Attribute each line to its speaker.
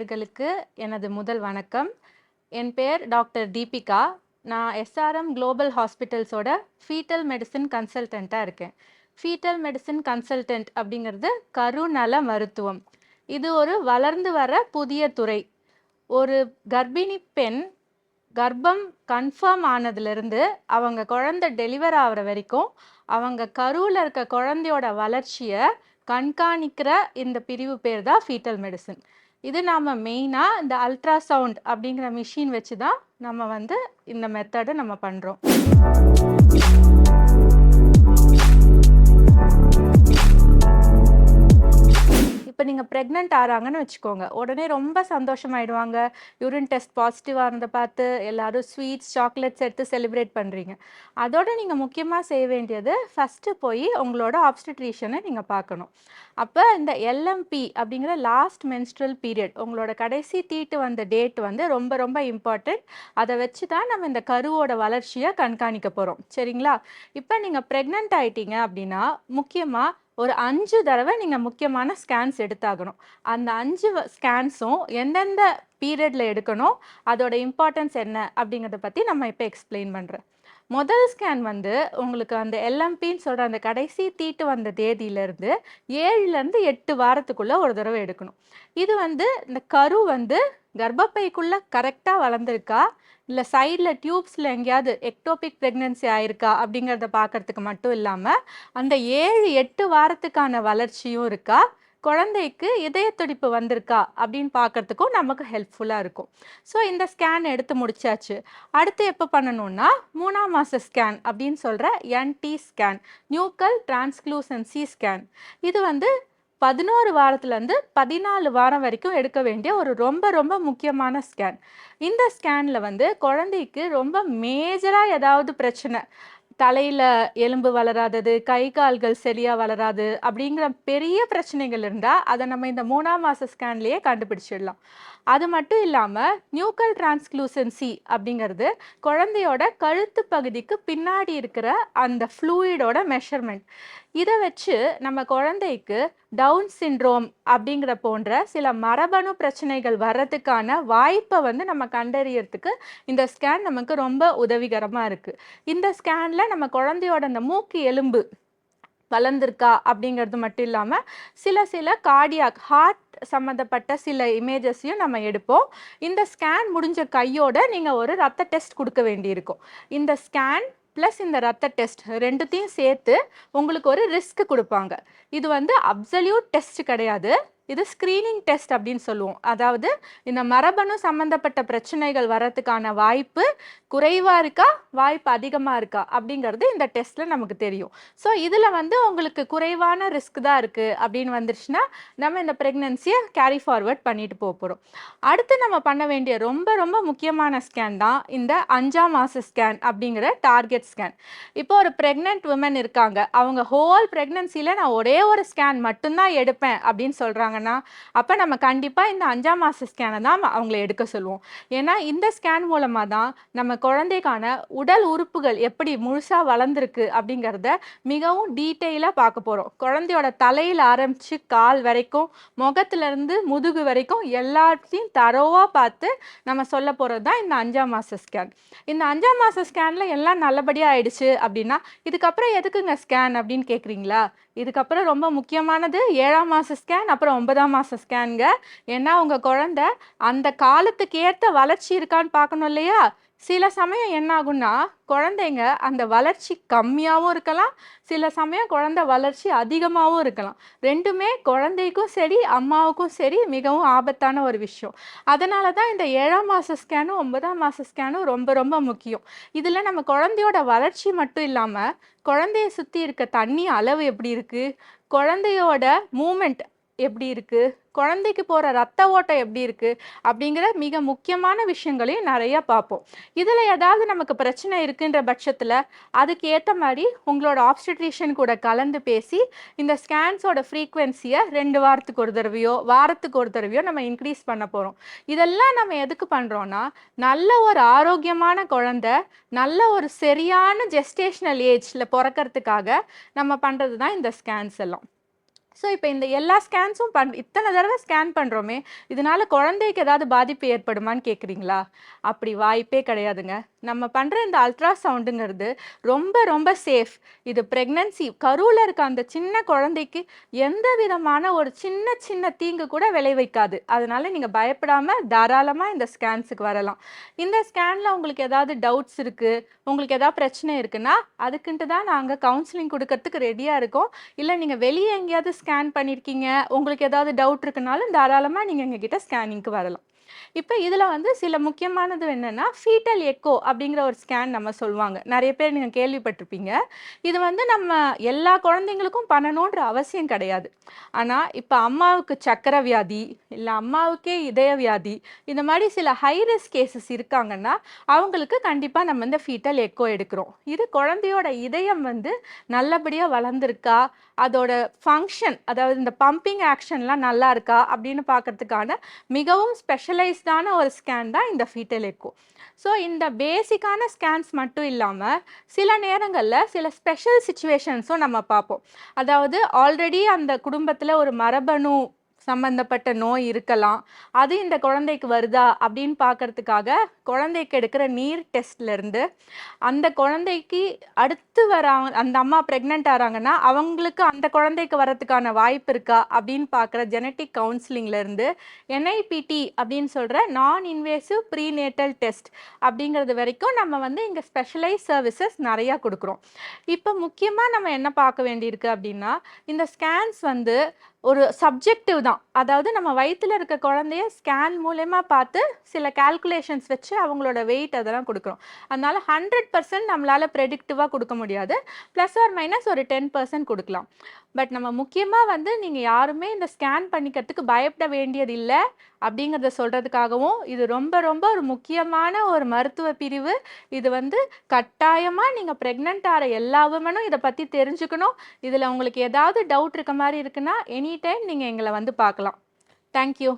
Speaker 1: நேயர்களுக்கு எனது முதல் வணக்கம். என் பெயர் டாக்டர் தீபிகா. நான் எஸ்ஆர்எம் குளோபல் ஹாஸ்பிட்டல்ஸோட ஃபீட்டல் மெடிசின் கன்சல்டண்ட்டாக இருக்கேன். ஃபீட்டல் மெடிசின் கன்சல்டன்ட் அப்படிங்கிறது கருநல மருத்துவம். இது ஒரு வளர்ந்து வர புதிய துறை. ஒரு கர்ப்பிணி பெண் கர்ப்பம் கன்ஃபார்ம் ஆனதுலேருந்து அவங்க குழந்தை டெலிவர் ஆகிற வரைக்கும் அவங்க கருவில் இருக்க குழந்தையோட வளர்ச்சியை கண்காணிக்கிற இந்த பிரிவு பேர் தான் ஃபீட்டல் மெடிசின். இது நாம் மெயினாக இந்த அல்ட்ராசவுண்ட் அப்படிங்கிற மிஷின் வச்சு தான் நம்ம இந்த மெத்தடை நம்ம பண்ணுறோம். இப்போ நீங்கள் ப்ரெக்னென்ட் ஆகிறாங்கன்னு வச்சுக்கோங்க, உடனே ரொம்ப சந்தோஷமாயிடுவாங்க. யூரின் டெஸ்ட் பாசிட்டிவாக இருந்த பார்த்து எல்லாரும் ஸ்வீட்ஸ் சாக்லேட்ஸ் எடுத்து செலிப்ரேட் பண்ணுறீங்க. அதோட நீங்கள் முக்கியமாக செய்ய வேண்டியது ஃபஸ்ட்டு போய் உங்களோட ஆப்ஸ்டட்ரிஷனை நீங்கள் பார்க்கணும். அப்போ இந்த எல்எம்பி அப்படிங்கிற லாஸ்ட் மென்ஸ்ட்ரல் பீரியட், உங்களோட கடைசி தீட்டு வந்த டேட் ரொம்ப ரொம்ப இம்பார்ட்டண்ட். அதை வச்சு தான் நம்ம இந்த கருவோட வளர்ச்சியை கண்காணிக்க போகிறோம். சரிங்களா? இப்போ நீங்கள் ப்ரெக்னென்ட் ஆகிட்டீங்க அப்படின்னா முக்கியமாக ஒரு 5 தடவை நீங்கள் முக்கியமான ஸ்கேன்ஸ் எடுத்தாகணும். அந்த 5 ஸ்கேன்ஸும் எந்தெந்த பீரியடில் எடுக்கணும், அதோட இம்பார்ட்டன்ஸ் என்ன அப்படிங்கிறத பற்றி நம்ம இப்போ எக்ஸ்பிளைன் பண்ணுறேன். முதல் ஸ்கேன் உங்களுக்கு அந்த எல்எம்பின்னு சொல்கிற அந்த கடைசி தீட்டு வந்த தேதியிலேருந்து 7லேருந்து 8 வாரத்துக்குள்ளே ஒரு தடவை எடுக்கணும். இது இந்த கரு கர்ப்பப்பைக்குள்ளே கரெக்டாக வளர்ந்துருக்கா, இல்லை சைடில் டியூப்ஸில் எங்கேயாவது எக்டோபிக் ப்ரெக்னென்சி ஆயிருக்கா அப்படிங்கிறத பார்க்கறதுக்கு மட்டும் இல்லாமல் அந்த 7-8 வாரத்துக்கான வளர்ச்சியும் இருக்கா, குழந்தைக்கு இதய துடிப்பு வந்திருக்கா அப்படின்னு பார்க்கறதுக்கும் நமக்கு ஹெல்ப்ஃபுல்லாக இருக்கும். ஸோ இந்த ஸ்கேன் எடுத்து முடிச்சாச்சு. அடுத்து எப்போ பண்ணணும்னா 3ஆம் மாத ஸ்கேன் அப்படின்னு சொல்கிற என்டி ஸ்கேன், நியூக்கல் டிரான்ஸ்க்ளூசன்சி ஸ்கேன். இது 11 வாரத்துலேருந்து 14 வாரம் வரைக்கும் எடுக்க வேண்டிய ஒரு ரொம்ப ரொம்ப முக்கியமான ஸ்கேன். இந்த ஸ்கேனில் குழந்தைக்கு ரொம்ப மேஜராக ஏதாவது பிரச்சனை, தலையில் எலும்பு வளராதது, கை கால்கள் சரியாக வளராது அப்படிங்கிற பெரிய பிரச்சனைகள் இருந்தால் அதை நம்ம இந்த 3ஆம் மாத ஸ்கேன்லேயே கண்டுபிடிச்சிடலாம். அது மட்டும் இல்லாமல் நியூக்கல் டிரான்ஸ்க்ளூசன்சி அப்படிங்கிறது குழந்தையோட கழுத்து பகுதிக்கு பின்னாடி இருக்கிற அந்த ஃப்ளூயிடோட மெஷர்மெண்ட். இதை வச்சு நம்ம குழந்தைக்கு டவுன் சிண்ட்ரோம் அப்படிங்கிற போன்ற சில மரபணு பிரச்சனைகள் வர்றதுக்கான வாய்ப்பை நம்ம கண்டறியறதுக்கு இந்த ஸ்கேன் நமக்கு ரொம்ப உதவிகரமாக இருக்குது. இந்த ஸ்கேனில் நம்ம குழந்தையோட அந்த மூக்கு எலும்பு வளர்ந்துருக்கா அப்படிங்கிறது மட்டும் இல்லாமல் சில கார்டியாக் ஹார்ட் சம்மந்தப்பட்ட சில இமேஜஸையும் நம்ம எடுப்போம். இந்த ஸ்கேன் முடிஞ்ச கையோட நீங்கள் ஒரு ரத்த டெஸ்ட் கொடுக்க வேண்டியிருக்கும். இந்த ஸ்கேன் ப்ளஸ் இந்த ரத்த டெஸ்ட் ரெண்டுத்தையும் சேர்த்து உங்களுக்கு ஒரு ரிஸ்க் கொடுப்பாங்க. இது அப்சல்யூட் டெஸ்ட் கிடையாது, இது ஸ்க்ரீனிங் டெஸ்ட் அப்படின்னு சொல்லுவோம். அதாவது இந்த மரபணு சம்மந்தப்பட்ட பிரச்சனைகள் வரத்துக்கான வாய்ப்பு குறைவாக இருக்கா, வாய்ப்பு அதிகமாக இருக்கா அப்படிங்கிறது இந்த டெஸ்ட்டில் நமக்கு தெரியும். ஸோ இதில் உங்களுக்கு குறைவான ரிஸ்க் தான் இருக்குது அப்படின்னு வந்துருச்சுன்னா நம்ம இந்த ப்ரெக்னென்சியை கேரி ஃபார்வர்ட் பண்ணிட்டு போகிறோம். அடுத்து நம்ம பண்ண வேண்டிய ரொம்ப ரொம்ப முக்கியமான ஸ்கேன் தான் இந்த 5ஆம் மாத ஸ்கேன் அப்படிங்கிற டார்கெட் ஸ்கேன். இப்போ ஒரு ப்ரெக்னென்ட் உமன் இருக்காங்க, அவங்க ஹோல் ப்ரெக்னென்சியில் நான் ஒரே ஒரு ஸ்கேன் மட்டும்தான் எடுப்பேன் அப்படின்னு சொல்கிறாங்க. அப்போ நம்ம கண்டிப்பாக இந்த 5ஆம் மாத ஸ்கேனை தான் அவங்கள எடுக்க சொல்லுவோம். ஏன்னா இந்த ஸ்கேன் மூலமாக தான் நம்ம குழந்தைக்கான உடல் உறுப்புகள் எப்படி முழுசாக வளர்ந்துருக்கு அப்படிங்கிறத மிகவும் டீட்டெயிலாக பார்க்க போகிறோம். குழந்தையோட தலையில் ஆரம்பித்து கால் வரைக்கும், முகத்திலேருந்து முதுகு வரைக்கும் எல்லாத்தையும் தரோவாக பார்த்து நம்ம சொல்ல போகிறது தான் இந்த 5ஆம் மாத ஸ்கேன். இந்த 5ஆம் மாத ஸ்கேனில் எல்லாம் நல்லபடியாக ஆயிடுச்சு அப்படின்னா இதுக்கப்புறம் எதுக்குங்க ஸ்கேன் அப்படின்னு கேட்குறீங்களா? இதுக்கப்புறம் ரொம்ப முக்கியமானது 7ஆம் மாத ஸ்கேன், அப்புறம் 9ஆம் மாத ஸ்கேனுங்க. ஏன்னா உங்கள் குழந்தை அந்த காலத்துக்கு ஏற்ற வளர்ச்சி இருக்கான்னு பார்க்கணும் இல்லையா? சில சமயம் என்ன ஆகும்னா குழந்தைங்க அந்த வளர்ச்சி கம்மியாகவும் இருக்கலாம், சில சமயம் குழந்தை வளர்ச்சி அதிகமாகவும் இருக்கலாம். ரெண்டுமே குழந்தைக்கும் சரி அம்மாவுக்கும் சரி மிகவும் ஆபத்தான ஒரு விஷயம். அதனால தான் இந்த 7ஆம் மாத ஸ்கேனும் 9ஆம் மாத ஸ்கேனும் ரொம்ப ரொம்ப முக்கியம். இதில் நம்ம குழந்தையோட வளர்ச்சி மட்டும் இல்லாமல் குழந்தைய சுற்றி இருக்க தண்ணி அளவு எப்படி இருக்குது, குழந்தையோட மூமெண்ட் எப்படி இருக்குது, குழந்தைக்கு போகிற ரத்த ஓட்டம் எப்படி இருக்குது அப்படிங்கிற மிக முக்கியமான விஷயங்களையும் நிறையா பார்ப்போம். இதில் ஏதாவது நமக்கு பிரச்சனை இருக்குன்ற பட்சத்தில் அதுக்கு ஏற்ற மாதிரி உங்களோட ஆப்ஸ்டட்ரிஷியன் கூட கலந்து பேசி இந்த ஸ்கேன்ஸோட ஃப்ரீக்வன்சியை 2 வாரத்துக்கு ஒரு தடவையோ வாரத்துக்கு ஒரு தடவையோ நம்ம இன்க்ரீஸ் பண்ண போகிறோம். இதெல்லாம் நம்ம எதுக்கு பண்ணுறோன்னா நல்ல ஒரு ஆரோக்கியமான குழந்தை நல்ல ஒரு சரியான ஜெஸ்டேஷனல் ஏஜில் பிறக்கிறதுக்காக நம்ம பண்ணுறது தான் இந்த ஸ்கேன்ஸ் எல்லாம். ஸோ இப்போ இந்த எல்லா ஸ்கேன்ஸும் இத்தனை தடவை ஸ்கேன் பண்ணுறோமே, இதனால குழந்தைக்கு ஏதாவது பாதிப்பு ஏற்படுமான்னு கேட்குறீங்களா? அப்படி வாய்ப்பே கிடையாதுங்க. நம்ம பண்ணுற இந்த அல்ட்ராசவுண்டுங்கிறது ரொம்ப ரொம்ப சேஃப். இது பிரெக்னன்சி கருவுல இருக்க அந்த சின்ன குழந்தைக்கு எந்த விதமான ஒரு சின்ன சின்ன தீங்கு கூட விளைவிக்காது. அதனால நீங்க பயப்படாம தாராளமா இந்த ஸ்கேன்ஸுக்கு வரலாம். இந்த ஸ்கேன்ல உங்களுக்கு ஏதாவது டவுட்ஸ் இருக்கு, உங்களுக்கு ஏதாவது பிரச்சனை இருக்குன்னா, அதுக்குன்ட்டு தான் நாங்க கவுன்சிலிங் குடுக்கறதுக்கு ரெடியா இருக்கோம். இல்ல நீங்க வெளிய எங்கேயாவது ஸ்கேன் பண்ணியிருக்கீங்க, உங்களுக்கு ஏதாவது டவுட் இருக்குனாலும் தாராளமா நீங்க எங்ககிட்ட ஸ்கேனிங்க்கு வரலாம். இப்ப இதுல வந்து சில முக்கியமானது என்னன்னா, ஃபீட்டல் எக்கோ அப்படிங்கிற ஒரு ஸ்கேன் நம்ம சொல்லுவாங்க. நெறைய பேர் நீங்க கேள்விப்பட்டிருப்பீங்க. இது வந்து நம்ம எல்லா குழந்தைங்களுக்கும் பண்ணணுன்ற அவசியம் கிடையாது. ஆனா, இப்ப அம்மாவுக்கு சர்க்கரை வியாதி, இல்ல அம்மாவுக்கே இதய வியாதி, இந்த மாரி சில ஹை ரிஸ்க் கேஸஸ் இருக்காங்கன்னா, அவங்களுக்கு கண்டிப்பா நம்ம இந்த ஃபீட்டல் எக்கோ எடுக்கிறோம். இது குழந்தையோட இதயம் வந்து நல்லபடியா வளர்ந்திருக்கா, அதோட ஃபங்ஷன் அதாவது இந்த பம்பிங் ஆக்ஷன்லாம் நல்லா இருக்கா அப்படின்னு பார்க்கறதுக்கான மிகவும் ஸ்பெஷலைஸ்டான ஒரு ஸ்கேன் தான் இந்த ஃபீட்டல் எக்கோ. ஸோ இந்த பேசிக்கான ஸ்கேன்ஸ் மட்டும் இல்லாமல் சில நேரங்களில் சில ஸ்பெஷல் சுச்சுவேஷன்ஸும் நம்ம பார்ப்போம். அதாவது ஆல்ரெடி அந்த குடும்பத்தில் ஒரு மரபணு சம்பந்தப்பட்ட நோய் இருக்கலாம். அது இந்த குழந்தைக்கு வருதா அப்படின்னு பார்க்கறதுக்காக குழந்தைக்கு எடுக்கிற நீர் டெஸ்ட்லேருந்து அந்த குழந்தைக்கு அடுத்து அந்த அம்மா ப்ரெக்னென்ட் ஆகிறாங்கன்னா அவங்களுக்கு அந்த குழந்தைக்கு வரதுக்கான வாய்ப்பு இருக்கா அப்படின்னு பார்க்குற ஜெனட்டிக் கவுன்சிலிங்லேருந்து என்ஐபிடி அப்படின்னு சொல்கிற நான் இன்வேசிவ் ப்ரீநேட்டல் டெஸ்ட் அப்படிங்கிறது வரைக்கும் நம்ம வந்து இங்கே ஸ்பெஷலைஸ் சர்வீசஸ் நிறையா கொடுக்குறோம். இப்போ முக்கியமாக நம்ம என்ன பார்க்க வேண்டியிருக்கு அப்படின்னா, இந்த ஸ்கேன்ஸ் வந்து ஒரு சப்ஜெக்டிவ் தான். அதாவது நம்ம வயித்துல இருக்க குழந்தைய ஸ்கேன் மூலமா பார்த்து சில கால்குலேஷன்ஸ் வச்சு அவங்களோட வெயிட் அதெல்லாம் கொடுக்குறோம். அதனால 100% நம்மளால ப்ரெடிக்டிவா கொடுக்க முடியாது. ப்ளஸ் ஆர் மைனஸ் ஒரு 10% கொடுக்கலாம். பட் நம்ம முக்கியமா வந்து நீங்க யாருமே இந்த ஸ்கேன் பண்ணிக்கிறதுக்கு பயப்பட வேண்டியது இல்ல அப்படிங்கிறத சொல்றதுக்காகவும், இது ரொம்ப ரொம்ப ஒரு முக்கியமான ஒரு மருத்துவ பிரிவு. இது வந்து கட்டாயமா நீங்க பிரெக்னன்ட் ஆற எல்லா விமனும் இத பத்தி தெரிஞ்சுக்கணும். இதுல உங்களுக்கு ஏதாவது டவுட் இருக்க மாரி இருக்குன்னா, எனி டைம் நீங்க எங்கள வந்து பார்க்கலாம். Thank you.